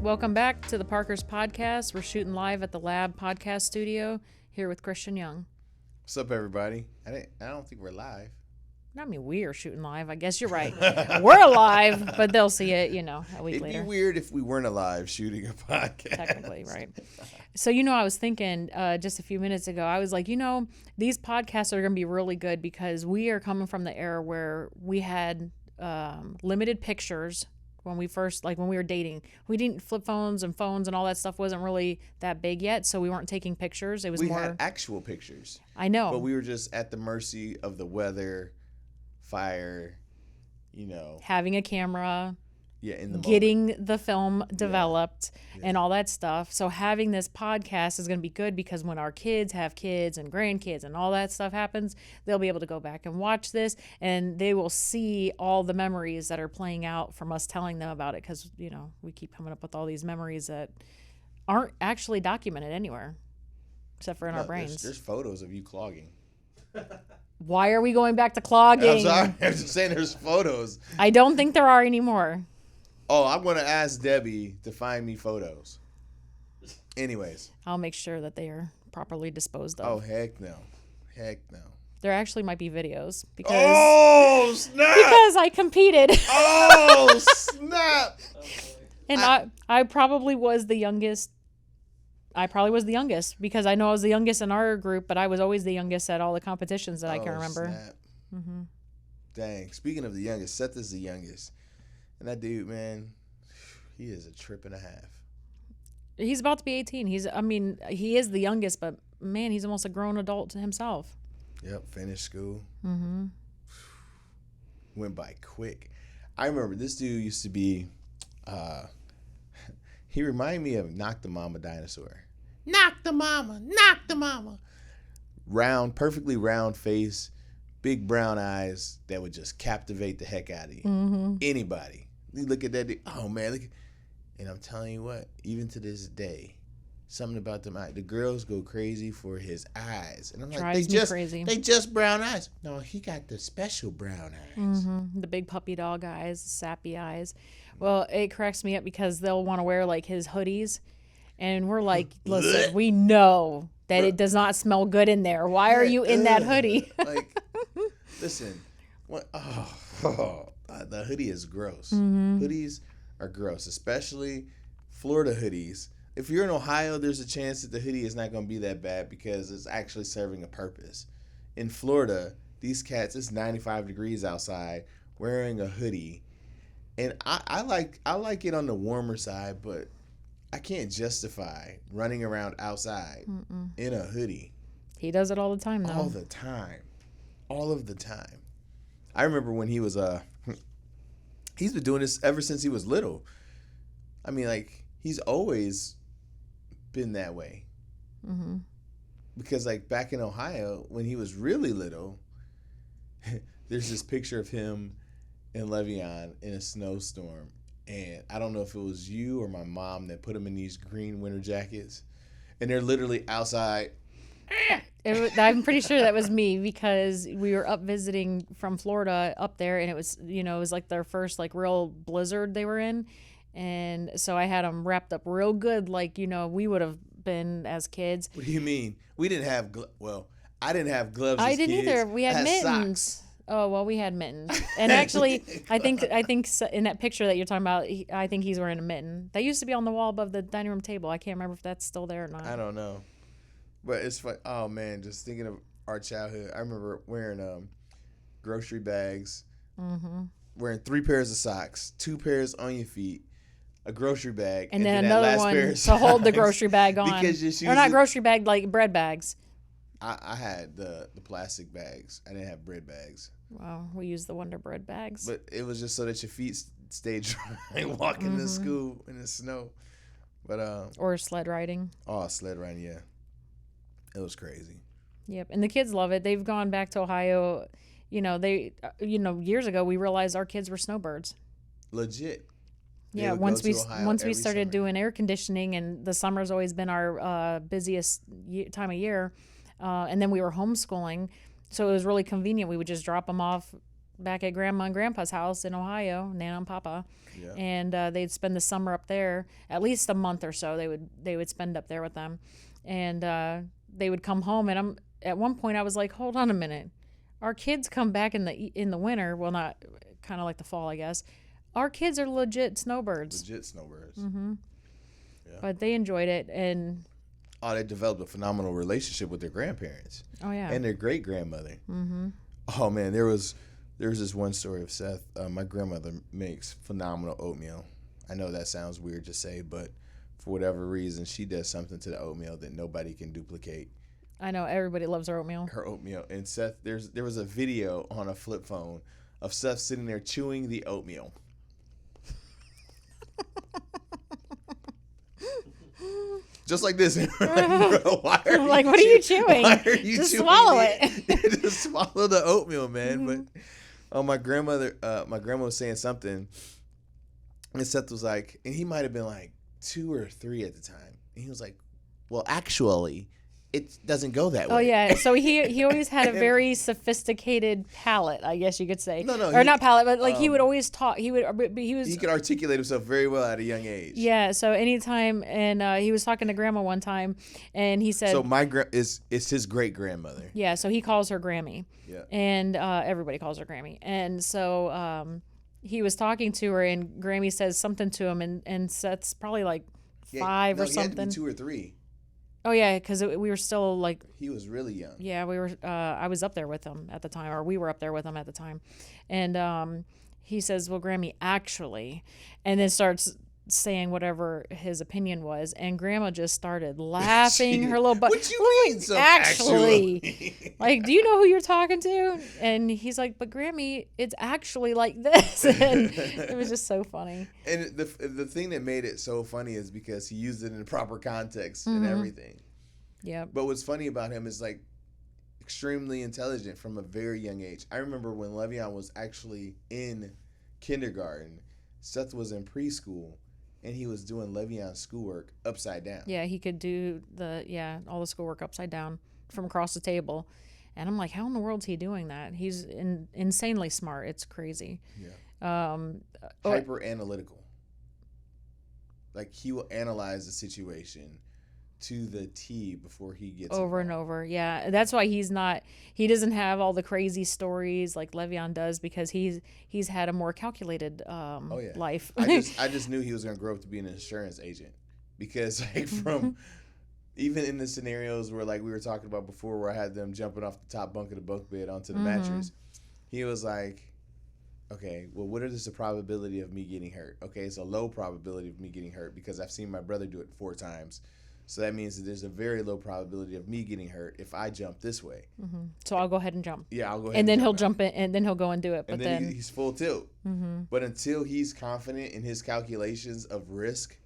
Welcome back to the Parker's podcast. We're shooting live at the Lab podcast studio here with Christian Young. What's up, everybody? I don't think we're live. I mean, we are shooting live. I guess you're right. We're alive, but they'll see it, a week later. It'd be weird if we weren't alive shooting a podcast. Technically, right. So, I was thinking just a few minutes ago, I was like, these podcasts are going to be really good because we are coming from the era where we had limited pictures. When we were dating, we didn't flip phones and all that stuff wasn't really that big yet. So we weren't taking pictures. It was we had actual pictures. I know. But we were just at the mercy of the weather, fire, having a camera. Yeah, in the getting the film developed and all that stuff. So having this podcast is going to be good because when our kids have kids and grandkids and all that stuff happens, they'll be able to go back and watch this and they will see all the memories that are playing out from us telling them about it because, we keep coming up with all these memories that aren't actually documented anywhere except for in our brains. There's photos of you clogging. Why are we going back to clogging? I'm sorry. I'm just saying there's photos. I don't think there are anymore. Oh, I'm going to ask Debbie to find me photos. Anyways. I'll make sure that they are properly disposed of. Oh, heck no. Heck no. There actually might be videos because snap! Because I competed. Oh, snap! And I probably was the youngest. I probably was the youngest because I know I was the youngest in our group, but I was always the youngest at all the competitions that I can remember. Snap. Mm-hmm. Dang. Speaking of the youngest, Seth is the youngest. And that dude, man, he is a trip and a half. He's about to be 18. He is the youngest, but man, he's almost a grown adult to himself. Yep, finished school. Mm-hmm. Went by quick. I remember this dude used to be, he reminded me of Knock the Mama dinosaur. Knock the mama, knock the mama. Round, perfectly round face, big brown eyes that would just captivate the heck out of you. Mm-hmm. Anybody. You look at that dude, oh man, and I'm telling you what, even to this day, something about them eyes, the girls go crazy for his eyes. And I'm like, they just brown eyes. No, he got the special brown eyes. Mm-hmm. The big puppy dog eyes, sappy eyes. Well, it cracks me up because they'll want to wear like his hoodies. And we're like, listen, we know that it does not smell good in there. Why are you in that hoodie? Listen, what? The hoodie is gross. Mm-hmm. Hoodies are gross, especially Florida hoodies. If you're in Ohio, there's a chance that the hoodie is not going to be that bad because it's actually serving a purpose. In Florida, these cats, it's 95 degrees outside, wearing a hoodie. And I like it on the warmer side, but I can't justify running around outside in a hoodie. He does it all the time, though. All the time. All of the time. I remember when he was, he's been doing this ever since he was little. I mean, he's always been that way. Mm-hmm. Because, back in Ohio, when he was really little, there's this picture of him and Le'Veon in a snowstorm. And I don't know if it was you or my mom that put him in these green winter jackets. And they're literally outside. I'm pretty sure that was me because we were up visiting from Florida up there, and it was, it was like their first real blizzard they were in. And so I had them wrapped up real good we would have been as kids. What do you mean? We didn't have, I didn't have gloves I as didn't kids. either. We had mittens. Socks. Oh, well, we had mittens. And actually, I think in that picture that you're talking about, I think he's wearing a mitten. That used to be on the wall above the dining room table. I can't remember if that's still there or not. I don't know. But it's fun. Oh, man, just thinking of our childhood. I remember wearing grocery bags, wearing 3 pairs of socks, 2 pairs on your feet, a grocery bag, and then another one to hold the grocery bag on. Because your shoes or not grocery bag, bread bags. I had the plastic bags. I didn't have bread bags. Wow, we used the Wonder Bread bags. But it was just so that your feet stayed dry walking to school in the snow. But or sled riding. Oh, sled riding, yeah. It was crazy. Yep, and the kids love it. They've gone back to Ohio. Years ago we realized our kids were snowbirds. Legit. Yeah, once we started doing air conditioning, and the summer's always been our busiest time of year, and then we were homeschooling. so it was really convenient. We would just drop them off back at Grandma and Grandpa's house in Ohio, Nana and Papa, and they'd spend the summer up there, at least a month or so. They would spend up there with them, and they would come home. And at one point I was like, hold on a minute, our kids come back in the winter. Well, not kind of like the fall, I guess. Our kids are legit snowbirds. Mm-hmm. Yeah. But they enjoyed it, and they developed a phenomenal relationship with their grandparents. Oh yeah, and their great grandmother. Mm-hmm. Oh man, there was this one story of Seth. My grandmother makes phenomenal oatmeal. I know that sounds weird to say, but for whatever reason, she does something to the oatmeal that nobody can duplicate. I know everybody loves her oatmeal. And Seth, there was a video on a flip phone of Seth sitting there chewing the oatmeal. Just like this. What are you chewing? Why are you just chewing swallow it. Just swallow the oatmeal, man. Mm-hmm. But my grandma was saying something, and Seth was like, and he might have been like 2 or 3 at the time, and he was like, well, actually, it doesn't go that way. Oh yeah, so he always had a very sophisticated palate, I guess you could say. No, or not palate, but like he would always talk. He could articulate himself very well at a young age. Yeah, so anytime, and he was talking to Grandma one time, and he said, so it's his great grandmother. Yeah, so he calls her Grammy. Yeah, and everybody calls her Grammy, and so he was talking to her, and Grammy says something to him, and Seth's probably like 5 or something. He had to be 2 or 3. Oh yeah, because we were still like, he was really young. Yeah, we were. I was up there with him at the time, or we were up there with him at the time, and he says, "Well, Grammy, actually," and then starts saying whatever his opinion was, and Grandma just started laughing her little butt. What you mean? So actually, like, do you know who you're talking to? And he's like, "But Grammy, it's actually like this," and it was just so funny. And the thing that made it so funny is because he used it in the proper context and everything. Yeah. But what's funny about him is like extremely intelligent from a very young age. I remember when Le'Veon was actually in kindergarten, Seth was in preschool, and he was doing Le'Veon's schoolwork upside down. Yeah, he could do all the schoolwork upside down from across the table. And I'm like, how in the world is he doing that? He's insanely smart. It's crazy. Yeah. Hyper analytical. Like, he will analyze the situation to the T before he gets over and over. Yeah, that's why he doesn't have all the crazy stories like Le'Veon does, because he's had a more calculated life. I just knew he was going to grow up to be an insurance agent, because like from even in the scenarios where like we were talking about before, where I had them jumping off the top bunk of the bunk bed onto the mattress, he was like, okay, well, what is the probability of me getting hurt? Okay, it's a low probability of me getting hurt because I've seen my brother do it 4 times. So that means that there's a very low probability of me getting hurt if I jump this way. Mm-hmm. So I'll go ahead and jump. Yeah, I'll go ahead. And then he'll jump in, and then he'll go and do it. But and then he's full tilt. Mm-hmm. But until he's confident in his calculations of risk,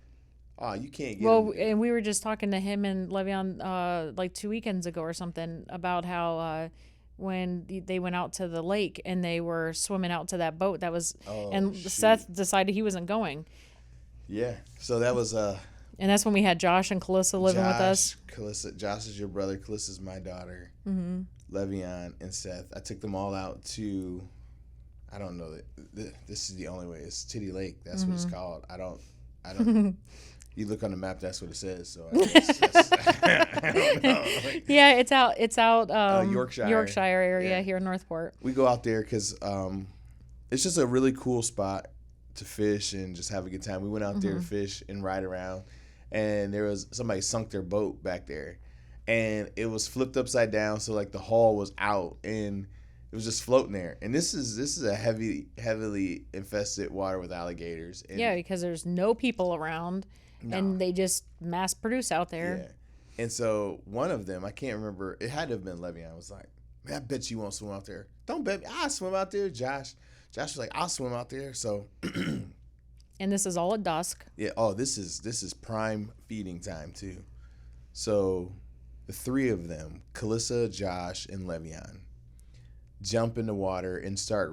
you can't get him. And we were just talking to him and Le'Veon like 2 weekends ago or something about how when they went out to the lake and they were swimming out to that boat that was, Seth decided he wasn't going. Yeah, so that was and that's when we had Josh and Calissa living with us. Josh is your brother. Calissa's my daughter. Mm-hmm. Le'Veon and Seth. I took them all out to, I don't know, this is the only way. It's Titty Lake. That's what it's called. I don't. You look on the map, that's what it says. So I don't know. Yeah, it's out Yorkshire area here in Northport. We go out there because it's just a really cool spot to fish and just have a good time. We went out there to fish and ride around, and there was somebody sunk their boat back there, and it was flipped upside down, so like the hull was out and it was just floating there. And this is a heavily infested water with alligators. And yeah, because there's no people around, and they just mass produce out there. Yeah, and so one of them, I can't remember, it had to have been Le'Veon, was like, man, I bet you won't swim out there. Don't bet me. I'll swim out there. Josh was like, I'll swim out there. So, and this is all at dusk. Yeah. Oh, this is prime feeding time too. So, the 3 of them, Calissa, Josh, and Le'Veon, jump in the water and start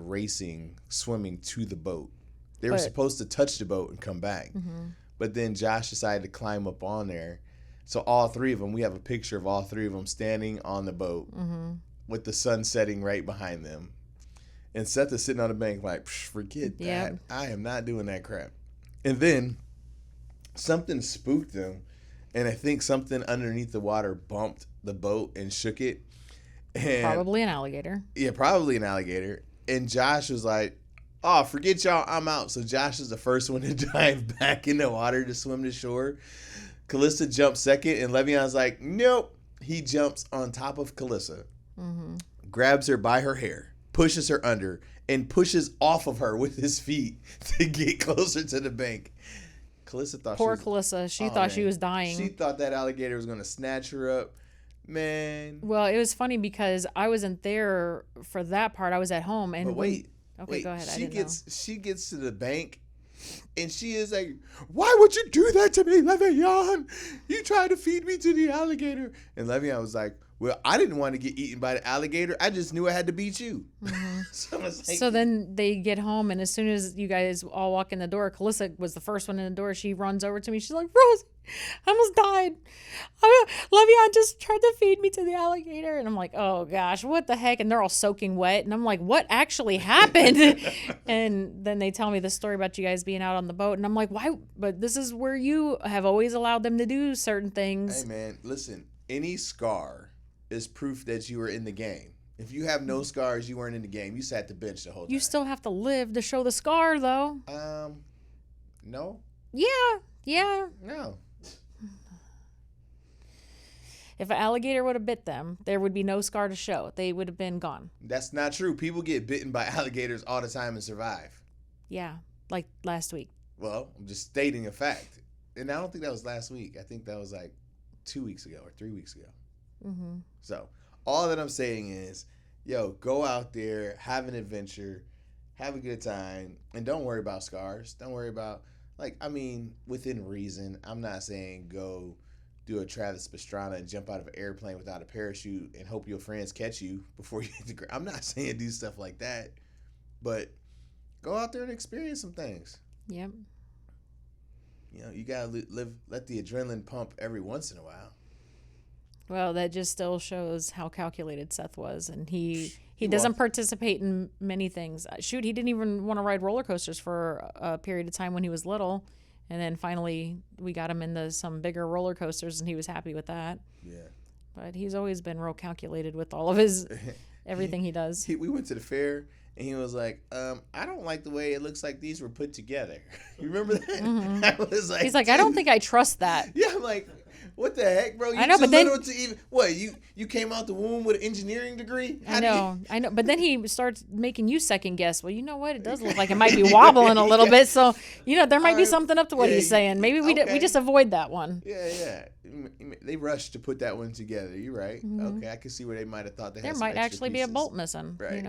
swimming to the boat. They were supposed to touch the boat and come back, but then Josh decided to climb up on there. So all 3 of them, we have a picture of all 3 of them standing on the boat, with the sun setting right behind them. And Seth is sitting on the bank like, forget that. Yep. I am not doing that crap. And then something spooked him. And I think something underneath the water bumped the boat and shook it. And Probably an alligator. yeah, probably an alligator. And Josh was like, oh, forget y'all, I'm out. So Josh is the first one to dive back in the water to swim to shore. Calissa jumps second, and Le'Veon's like, nope. He jumps on top of Calissa, grabs her by her hair, pushes her under, and pushes off of her with his feet to get closer to the bank. Calissa thought Poor Calissa. She thought she was dying. She thought that alligator was going to snatch her up. Man. Well, it was funny because I wasn't there for that part. I was at home. And But wait. Okay, go ahead. She gets to the bank, and she is like, why would you do that to me, Le'Veon? You tried to feed me to the alligator. And Le'Veon was like, well, I didn't want to get eaten by the alligator. I just knew I had to beat you. So then they get home, and as soon as you guys all walk in the door, Calissa was the first one in the door. She runs over to me. She's like, Rose, I almost died. Le'Veon just tried to feed me to the alligator. And I'm like, oh, gosh, what the heck? And they're all soaking wet. And I'm like, what actually happened? And then they tell me the story about you guys being out on the boat. And I'm like, why? But this is where you have always allowed them to do certain things. Hey, man, listen, any scar is proof that you were in the game. If you have no scars, you weren't in the game. You sat the bench the whole time. You still have to live to show the scar, though. No. Yeah. No. If an alligator would have bit them, there would be no scar to show. They would have been gone. That's not true. People get bitten by alligators all the time and survive. Yeah, like last week. Well, I'm just stating a fact. And I don't think that was last week. I think that was like 2 weeks ago or 3 weeks ago. Mm-hmm. So all that I'm saying is, yo, go out there, have an adventure, have a good time, and don't worry about scars. Don't worry about, within reason. I'm not saying go do a Travis Pastrana and jump out of an airplane without a parachute and hope your friends catch you before you hit the ground. I'm not saying do stuff like that, but go out there and experience some things. Yep. You know, you gotta let the adrenaline pump every once in a while. Well, that just still shows how calculated Seth was, and he doesn't participate in many things. Shoot, he didn't even want to ride roller coasters for a period of time when he was little, and then finally we got him into some bigger roller coasters, and he was happy with that. Yeah. But he's always been real calculated with all of his everything he does. We went to the fair, and he was like, I don't like the way it looks like these were put together. You remember that? Mm-hmm. I was like, he's like, I don't think I trust that. Yeah, I'm like, what the heck, bro? I know, but then you came out the womb with an engineering degree? I know. But then he starts making you second guess. Well, you know what? It does look like it might be wobbling a little bit. So, there might be something up to what he's saying. Maybe we just avoid that one. Yeah. They rushed to put that one together. You're right. Mm-hmm. Okay, I can see where they might have thought they had there some might extra actually pieces. be a bolt missing. Right.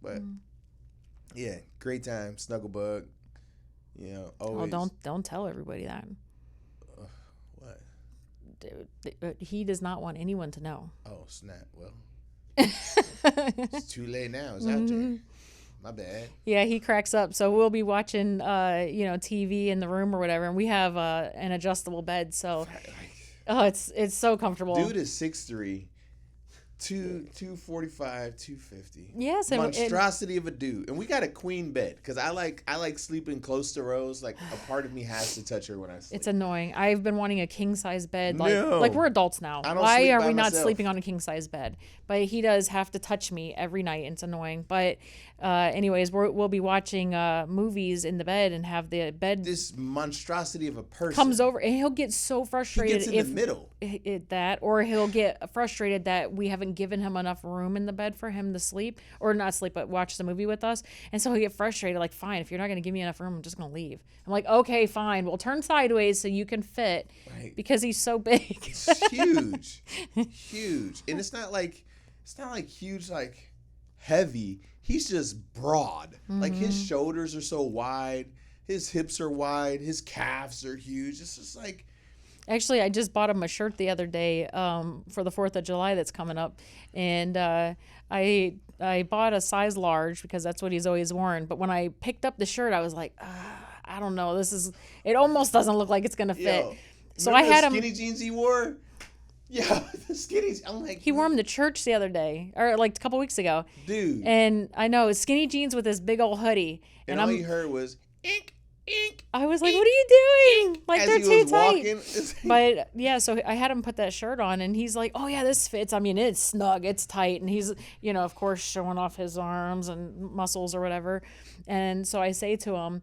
But yeah, great time, Snugglebug. Always. Oh, don't tell everybody that. What? Dude, he does not want anyone to know. Oh, snap. Well, it's too late now. It's out there. My bad. Yeah, he cracks up. So we'll be watching, TV in the room or whatever, and we have an adjustable bed. So, it's so comfortable. Dude is 6'3", 245, 250. Yes, monstrosity of a dude, and we got a queen bed because I like sleeping close to Rose. Like a part of me has to touch her when I sleep. It's annoying. I've been wanting a king size bed. No. Like we're adults now. I don't Why sleep are by we not myself. sleeping on a king size bed? But he does have to touch me every night. And it's annoying. But anyways, we'll be watching movies in the bed and have the bed. This monstrosity of a person comes over and he'll get so frustrated. He gets in the middle. Or he'll get frustrated that we haven't given him enough room in the bed for him to sleep, or not sleep, but watch the movie with us. And so he'll get frustrated, like, fine, if you're not going to give me enough room, I'm just going to leave. I'm like, okay, fine, we'll turn sideways so you can fit, right. Because he's so big. It's huge, huge, and it's not like huge, like heavy. He's just broad. Mm-hmm. Like his shoulders are so wide, his hips are wide, his calves are huge. It's just like. Actually, I just bought him a shirt the other day for the 4th of July that's coming up. And I bought a size large because that's what he's always worn. But when I picked up the shirt, I was like, I don't know. It almost doesn't look like it's going to fit. Yo, so I had him. Skinny jeans he wore? Yeah, the skinny. I'm like, He wore them to church the other day, or like a couple weeks ago. dude. And I know, skinny jeans with this big old hoodie. And all you heard was ink, ink. I was like, ink, what are you doing? ink, Like, as they're he too was tight. walking. But yeah, so I had him put that shirt on, and he's like, oh yeah, this fits. I mean, it's snug, it's tight. And he's, of course, showing off his arms and muscles or whatever. And so I say to him,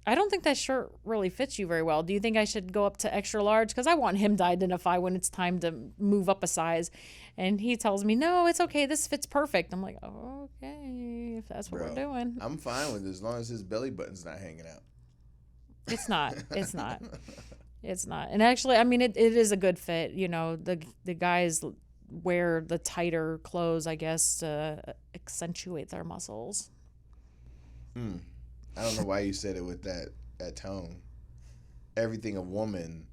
I don't think that shirt really fits you very well. Do you think I should go up to extra large? Because I want him to identify when it's time to move up a size. And he tells me, no, it's okay. This fits perfect. I'm like, oh, okay, if that's what we're doing. I'm fine with it as long as his belly button's not hanging out. It's not. It's not. It's not. And actually, I mean, it is a good fit. The guys wear the tighter clothes, I guess, to accentuate their muscles. I don't know why you said it with that tone. Everything a woman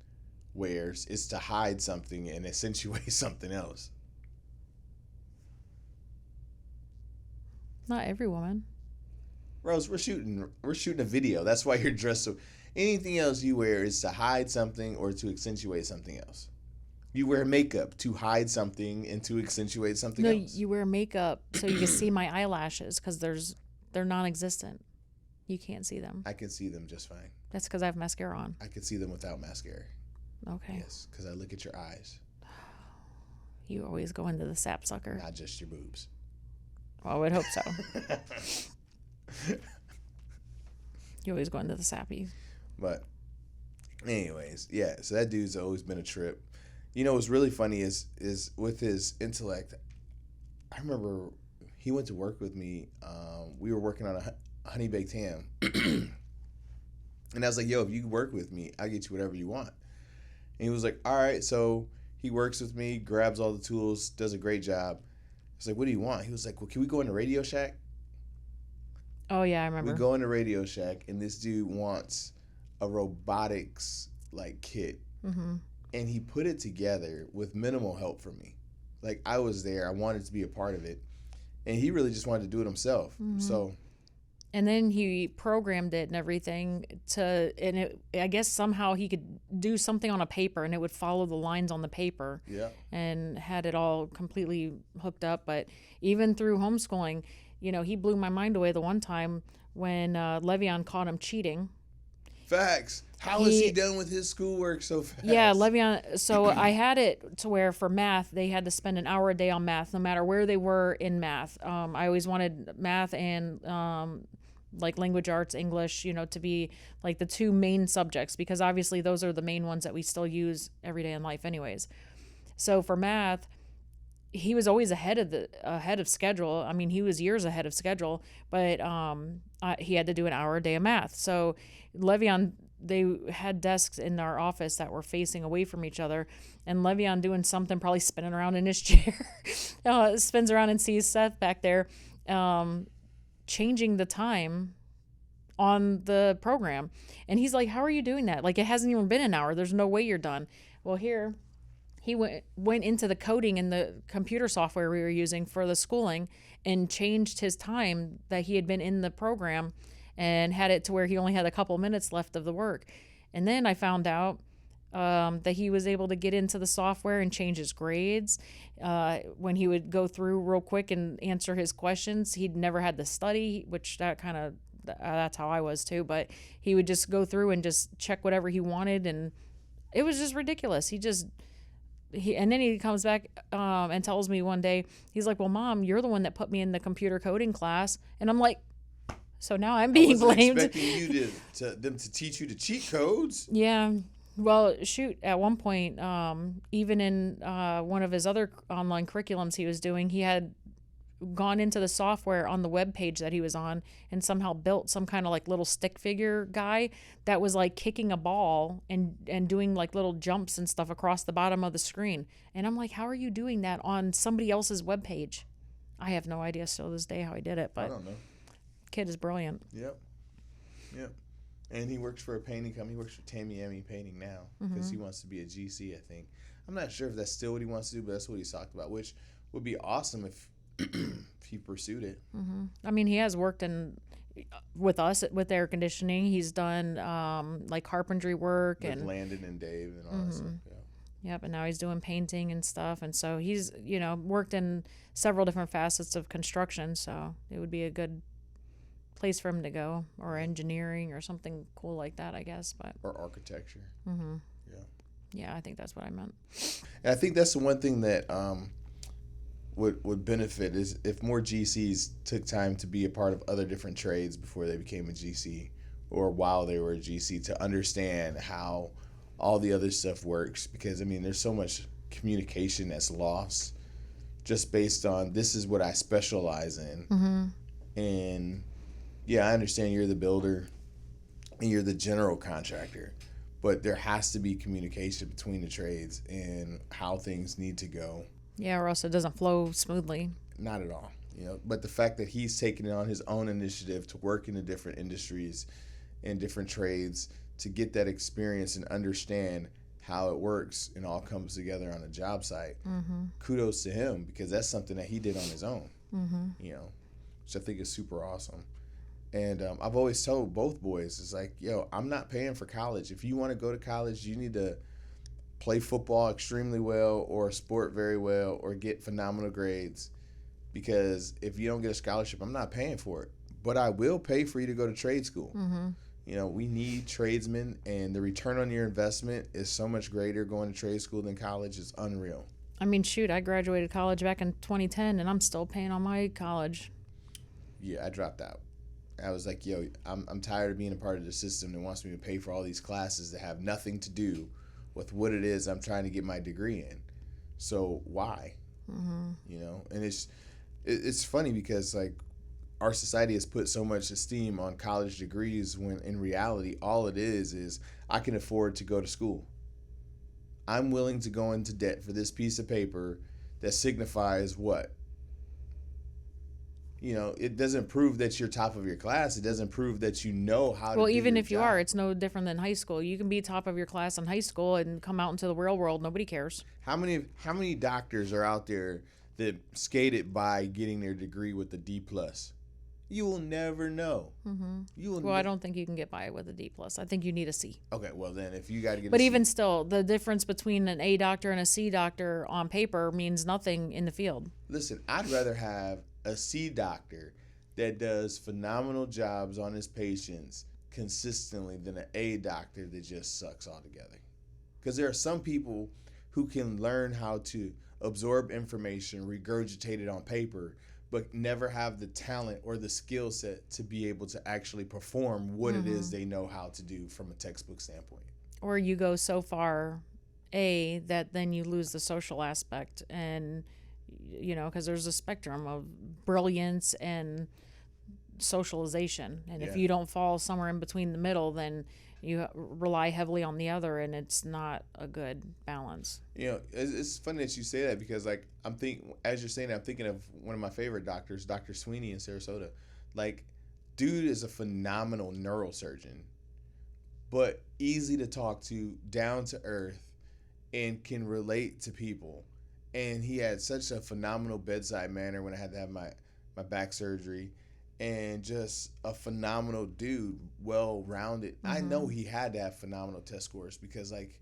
wears is to hide something and accentuate something else. Not every woman. Rose, we're shooting a video. That's why you're dressed so. Anything else you wear is to hide something or to accentuate something else. You wear makeup to hide something and to accentuate something else. No, you wear makeup so you can see my eyelashes because they're non-existent. You can't see them. I can see them just fine. That's because I have mascara on. I can see them without mascara. Okay. Yes, because I look at your eyes. You always go into the sapsucker. Not just your boobs. Well, I would hope so. You always go into the sappy. But anyways, yeah, so that dude's always been a trip. What's really funny is with his intellect. I remember he went to work with me. We were working on a honey baked ham. And I was like, yo, if you work with me, I'll get you whatever you want. And he was like, all right. So he works with me, grabs all the tools, does a great job. I was like, what do you want? He was like, well, can we go in the Radio Shack? Oh, yeah, I remember. We go in the Radio Shack, and this dude wants a robotics, kit. Mm-hmm. And he put it together with minimal help from me. Like, I was there. I wanted to be a part of it. And he really just wanted to do it himself. Mm-hmm. So... And then he programmed it and everything I guess somehow he could do something on a paper and it would follow the lines on the paper. Yeah. And had it all completely hooked up. But even through homeschooling, he blew my mind away the one time when Le'Veon caught him cheating. Facts. How is he done with his schoolwork so fast? Yeah, Le'Veon. So I had it to where for math, they had to spend an hour a day on math, no matter where they were in math. I always wanted math and language arts, English, to be like the two main subjects, because obviously those are the main ones that we still use every day in life anyways. So for math, he was always ahead of schedule. I mean, he was years ahead of schedule, but he had to do an hour a day of math. So Le'Veon, they had desks in our office that were facing away from each other, and Le'Veon doing something, probably spinning around in his chair, spins around and sees Seth back there, changing the time on the program. And he's like, how are you doing that? Like, it hasn't even been an hour. There's no way you're done. Well, here he went into the coding in the computer software we were using for the schooling and changed his time that he had been in the program and had it to where he only had a couple minutes left of the work. And then I found out that he was able to get into the software and change his grades. When he would go through real quick and answer his questions, he'd never had to study, which that's how I was too. But he would just go through and just check whatever he wanted, and it was just ridiculous. And then he comes back and tells me one day, he's like, well, Mom, you're the one that put me in the computer coding class. And I'm like, so now I'm being blamed. I wasn't expecting you them to teach you the cheat codes. Yeah. Well, shoot, at one point, even in one of his other online curriculums he was doing, he had gone into the software on the web page that he was on and somehow built some kind of little stick figure guy that was kicking a ball and doing little jumps and stuff across the bottom of the screen. And I'm like, how are you doing that on somebody else's web page? I have no idea still to this day how he did it, but I don't know. Kid is brilliant. Yep. And he works for a painting company. He works for Tamiami Painting now because he wants to be a GC, I think. I'm not sure if that's still what he wants to do, but that's what he's talked about, which would be awesome if he pursued it. Mm-hmm. I mean, he has worked with us with air conditioning. He's done carpentry work with and Landon and Dave and all that stuff. Yep, and now he's doing painting and stuff, and so he's worked in several different facets of construction. So it would be a good place for him to go, or engineering, or something cool like that, I guess. But or architecture. Mm-hmm. Yeah. Yeah, I think that's what I meant. And I think that's the one thing that would benefit is if more GCs took time to be a part of other different trades before they became a GC, or while they were a GC, to understand how all the other stuff works. Because I mean, there's so much communication that's lost just based on this is what I specialize in. Mm-hmm. And yeah, I understand you're the builder and you're the general contractor, but there has to be communication between the trades and how things need to go. Yeah, or else it doesn't flow smoothly. Not at all. But the fact that he's taking it on his own initiative to work in the different industries and different trades to get that experience and understand how it works and all comes together on a job site. Mm-hmm. Kudos to him, because that's something that he did on his own. Mm-hmm. Which I think is super awesome. And I've always told both boys, it's like, I'm not paying for college. If you want to go to college, you need to play football extremely well, or sport very well, or get phenomenal grades. Because if you don't get a scholarship, I'm not paying for it. But I will pay for you to go to trade school. Mm-hmm. We need tradesmen, and the return on your investment is so much greater going to trade school than college. It's unreal. I mean, shoot, I graduated college back in 2010, and I'm still paying on my college. Yeah, I dropped out. I was like, I'm tired of being a part of the system that wants me to pay for all these classes that have nothing to do with what it is I'm trying to get my degree in. So why? Mm-hmm. And it's funny because like our society has put so much esteem on college degrees when in reality all it is I can afford to go to school. I'm willing to go into debt for this piece of paper that signifies what? It doesn't prove that you're top of your class. It doesn't prove that you know how to do even your if you job. are, it's no different than high school. You can be top of your class in high school and come out into the real world. Nobody cares. How many doctors are out there that skated by getting their degree with a D+? You will never know. Mm-hmm. I don't think you can get by with a D+. I think you need a C. Okay, well then if you got to get But a C. even still, the difference between an A doctor and a C doctor on paper means nothing in the field. Listen, I'd rather have a C doctor that does phenomenal jobs on his patients consistently than an A doctor that just sucks altogether. Because there are some people who can learn how to absorb information, regurgitate it on paper, but never have the talent or the skill set to be able to actually perform what it is they know how to do from a textbook standpoint. Or you go so far A that then you lose the social aspect, and because there's a spectrum of brilliance and socialization, and if you don't fall somewhere in between the middle, then you rely heavily on the other, and it's not a good balance. It's funny that you say that, because like as you're saying that, I'm thinking of one of my favorite doctors, Dr. Sweeney in Sarasota. Like, dude is a phenomenal neurosurgeon, but easy to talk to, down to earth, and can relate to people. And he had such a phenomenal bedside manner when I had to have my back surgery, and just a phenomenal dude, well-rounded. I know he had to have phenomenal test scores, because like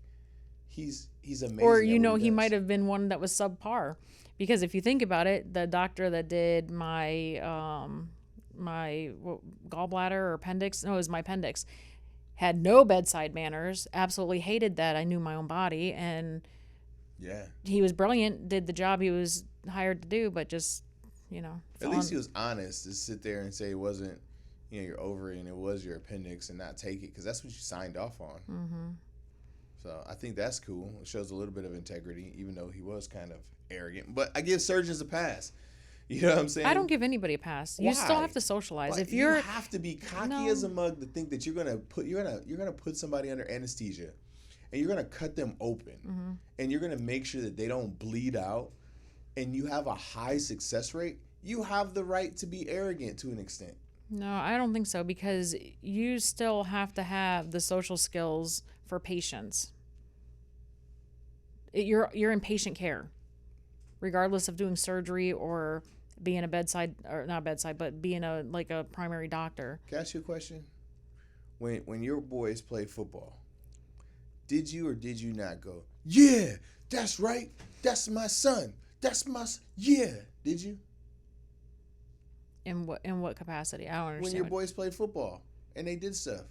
he's amazing. Or he might have been one that was subpar, because if you think about it, the doctor that did my gallbladder or appendix, no, it was my appendix, had no bedside manners, absolutely hated that. I knew my own body, and he was brilliant, did the job he was hired to do, but just at least he was honest to sit there and say it wasn't your ovary and it was your appendix, and not take it, because that's what you signed off on. So I think that's cool. It shows a little bit of integrity, even though he was kind of arrogant. But I give surgeons a pass. You know what I'm saying? I don't give anybody a pass. Why? You still have to socialize. But if you you're have to be cocky as a mug to think that you're gonna put somebody under anesthesia, and you're gonna cut them open, and you're gonna make sure that they don't bleed out, and you have a high success rate. You have the right to be arrogant to an extent. No, I don't think so, because you still have to have the social skills for patients. You're in patient care, regardless of doing surgery or being a bedside, or not bedside, but being a primary doctor. Can I ask you a question? When your boys play football, did you or did you not go, yeah, that's right. That's my son. That's my yeah. Did you? In what capacity? I don't understand. When your boys played football and they did stuff,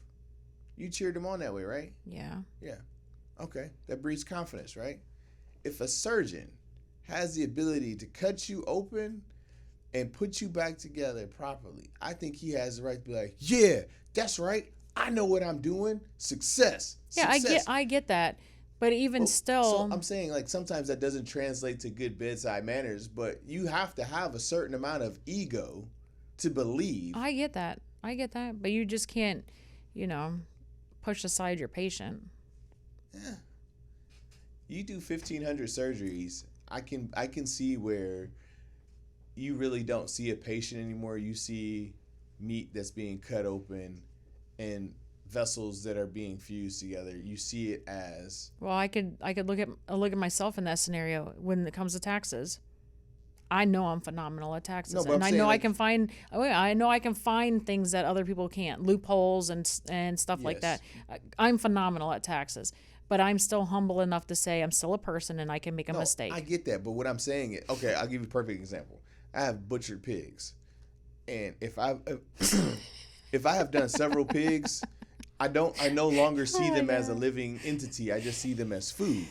you cheered them on that way, right? Yeah. Yeah. Okay. That breeds confidence, right? If a surgeon has the ability to cut you open and put you back together properly, I think he has the right to be like, yeah, that's right. I know what I'm doing. Success. Yeah, Success. I get that. But even still, So I'm saying, like, sometimes that doesn't translate to good bedside manners, but you have to have a certain amount of ego to believe. I get that. But you just can't, push aside your patient. Yeah. You do 1,500 surgeries. I can see where you really don't see a patient anymore. You see meat that's being cut open and vessels that are being fused together. You see it as, well, I could look at myself in that scenario when it comes to taxes. I know I'm phenomenal at taxes, No, but and I'm I saying, know like, I know I can find things that other people can't, loopholes and stuff like that. I'm phenomenal at taxes, but I'm still humble enough to say I'm still a person and I can make a mistake. I get that, but what I'm saying is, okay, I'll give you a perfect example. I have butchered pigs, and if I have done several pigs, I no longer see them as a living entity. I just see them as food.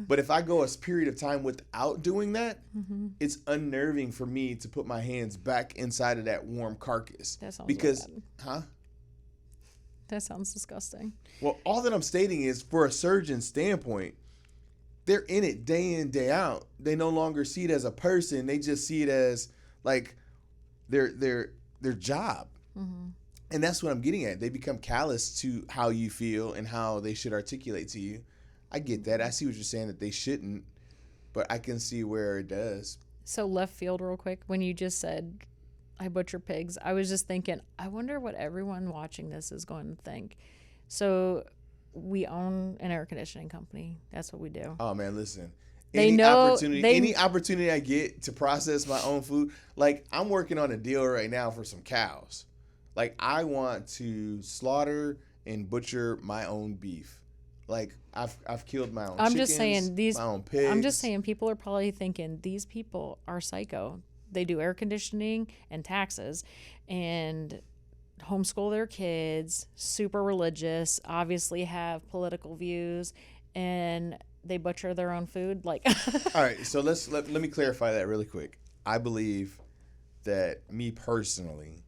But if I go a period of time without doing that, it's unnerving for me to put my hands back inside of that warm carcass. That sounds bad. That sounds disgusting. Well, all that I'm stating is, for a surgeon's standpoint, they're in it day in, day out. They no longer see it as a person. They just see it as like their job. Mm-hmm. And that's what I'm getting at. They become callous to how you feel and how they should articulate to you. I get that. I see what you're saying, that they shouldn't, but I can see where it does. So left field real quick, when you just said I butcher pigs, I was just thinking, I wonder what everyone watching this is going to think. So we own an air conditioning company. That's what we do. Oh man, listen. Any opportunity I get to process my own food, like I'm working on a deal right now for some cows. Like, I want to slaughter and butcher my own beef. Like, I've killed my own chickens, my own pigs. I'm just saying, people are probably thinking, these people are psycho. They do air conditioning and taxes and homeschool their kids, super religious, obviously have political views, and they butcher their own food. Like, all right, so let me clarify that really quick. I believe that, me personally,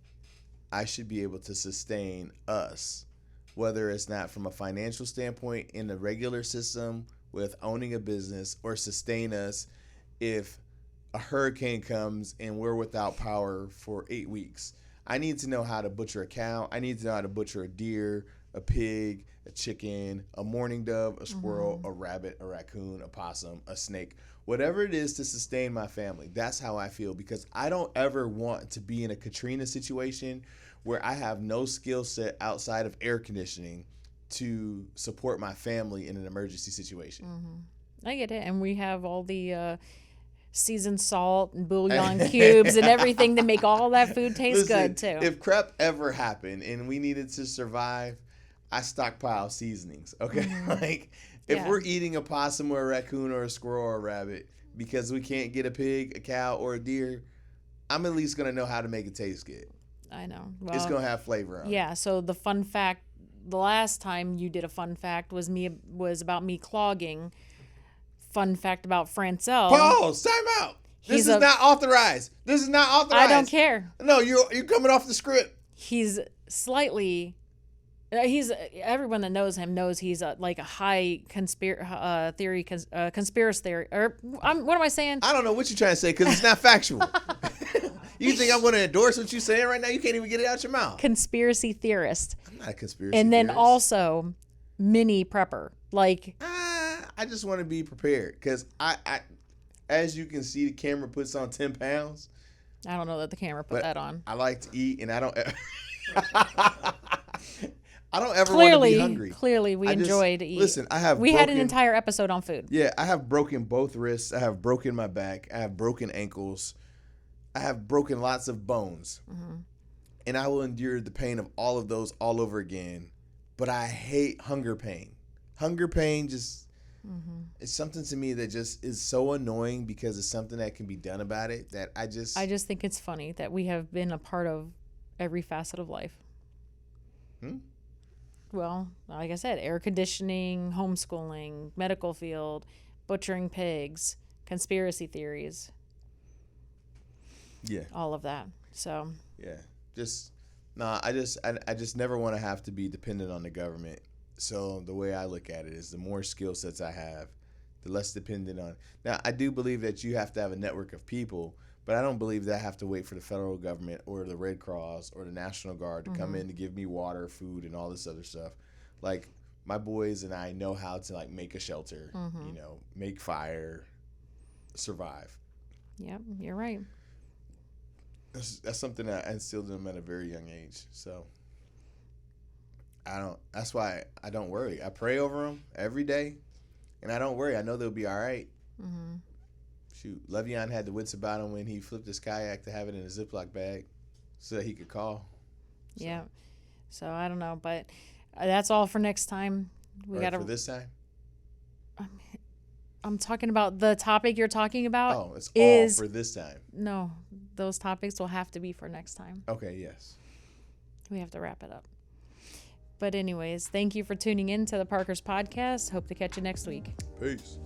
I should be able to sustain us, whether it's not from a financial standpoint in the regular system with owning a business, or sustain us if a hurricane comes and we're without power for 8 weeks. I need to know how to butcher a cow. I need to know how to butcher a deer, a pig, a chicken, a mourning dove, a squirrel, a rabbit, a raccoon, a possum, a snake. Whatever it is to sustain my family, that's how I feel, because I don't ever want to be in a Katrina situation where I have no skill set outside of air conditioning to support my family in an emergency situation. I get it. And we have all the seasoned salt and bouillon cubes and everything to make all that food taste good too. If crap ever happened and we needed to survive, I stockpile seasonings, okay? Like, if we're eating a possum or a raccoon or a squirrel or a rabbit because we can't get a pig, a cow, or a deer, I'm at least going to know how to make it taste good. I know. Well, it's going to have flavor on it. Yeah, so the fun fact, the last time you did a fun fact was about me clogging. Fun fact about Francel. Pause! Time out! This is not authorized. I don't care. No, you're coming off the script. He's slightly... everyone that knows him knows he's like a high conspiracy theory. Or what am I saying? I don't know what you're trying to say, because it's not factual. You think I'm going to endorse what you're saying right now? You can't even get it out your mouth. Conspiracy theorist. I'm not a conspiracy theorist. And then theorist. also mini prepper. Like, I just want to be prepared, because I, as you can see, the camera puts on 10 pounds. I don't know that the camera put that on. I like to eat, and I don't ever want to be hungry. Clearly, we enjoy to eat. Listen, we had an entire episode on food. Yeah, I have broken both wrists. I have broken my back. I have broken ankles. I have broken lots of bones. And I will endure the pain of all of those all over again. But I hate hunger pain. Hunger pain just it's something to me that just is so annoying because it's something that can be done about it that I just think it's funny that we have been a part of every facet of life. Well, like I said, air conditioning, homeschooling, medical field, butchering pigs, conspiracy theories. Yeah. All of that. So. Yeah. I just never want to have to be dependent on the government. So the way I look at it is the more skill sets I have, the less dependent on. Now, I do believe that you have to have a network of people, but I don't believe that I have to wait for the federal government or the Red Cross or the National Guard to come in to give me water, food, and all this other stuff. Like, my boys and I know how to, like, make a shelter, make fire, survive. Yep, you're right. That's something that I instilled in them at a very young age. So that's why I don't worry. I pray over them every day, and I don't worry. I know they'll be all right. Shoot, Le'Veon had the wits about him when he flipped his kayak to have it in a Ziploc bag so that he could call. So. Yeah. So I don't know, but that's all for next time. For this time? I'm talking about the topic you're talking about. Oh, it's all for this time. No, those topics will have to be for next time. Okay, yes. We have to wrap it up. But anyways, thank you for tuning in to the Parker's podcast. Hope to catch you next week. Peace.